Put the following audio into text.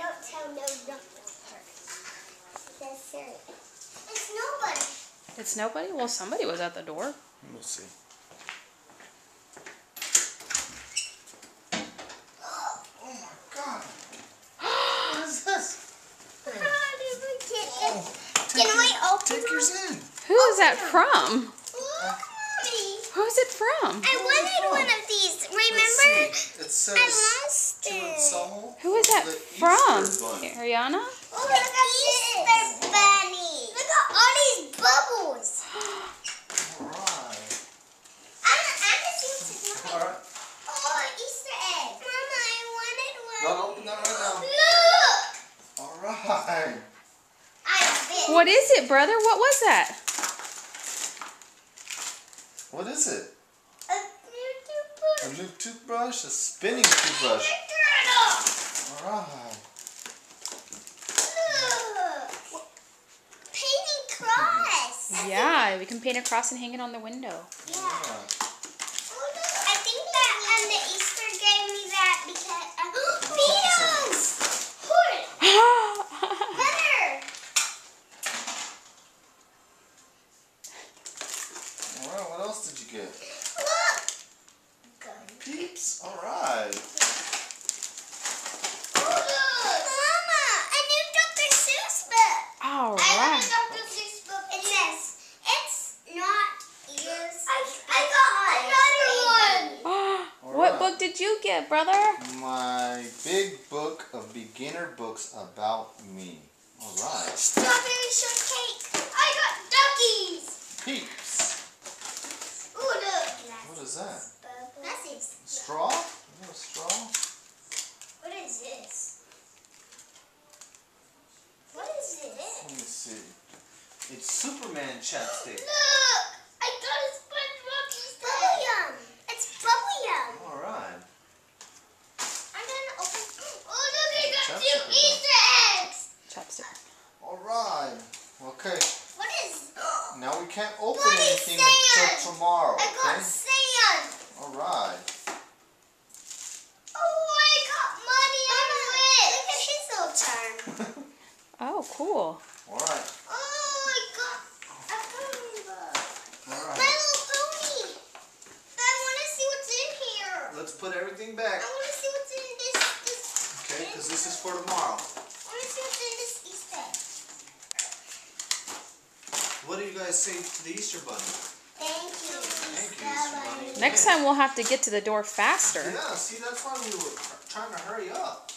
Don't tell no doctor. That's serious. It's nobody. It's nobody? Well, somebody was at the door. We'll see. Oh my God! What is this? Oh, take yours in. Who is that from? Look, Mommy. Who's it from? I wanted one of these. Remember? It says I lost it. Who is that from? Ariana? Oh, look at Easter bunny. Look at all these bubbles. Alright. I'm just used to Alright. Oh, Easter egg. Mama, I wanted one. No, open that right Look. now. Alright. What is it, brother? What was that? What is it? A new toothbrush. A new toothbrush? A spinning toothbrush. Alright. Look. Painting cross. Yeah, we can paint a cross and hang it on the window. Yeah. I think that the Easter gave me that because Beatles. Better. Alright, what else did you get? Look. Peeps? Alright. Mama, a new Dr. Seuss book. All I right. love the Dr. Seuss book. It says, it's not yours. I got another one. What book did you get, brother? My big book of beginner books about me. Alright. Strawberry shortcake. I got duckies. Peeps. Ooh, look. What is that? Glasses. Straw? Is that a straw? What is this? What is this? Let me see. It's Superman chapstick. Look! I got a SpongeBob Easter egg. Bubble yum. It's bubble yum. Alright. I'm gonna open. Oh, look! I got Chapstick 2 Easter eggs. Chopstick. Alright. Okay. What is? Now we can't open Bloody anything sand. until tomorrow. I got Okay? sand. Alright. Oh, I got money on it. Look at his little charm. Oh, cool. Alright. Oh, I got a pony book. My Alright. little pony. I want to see what's in here. Let's put everything back. I want to see what's in this. Okay, because this is for tomorrow. I want to see what's in this Easter egg. What do you guys say to the Easter Bunny? Thank you. Thank you, Easter Bunny. Next time we'll have to get to the door faster. Yeah, see, that's why we were trying to hurry up.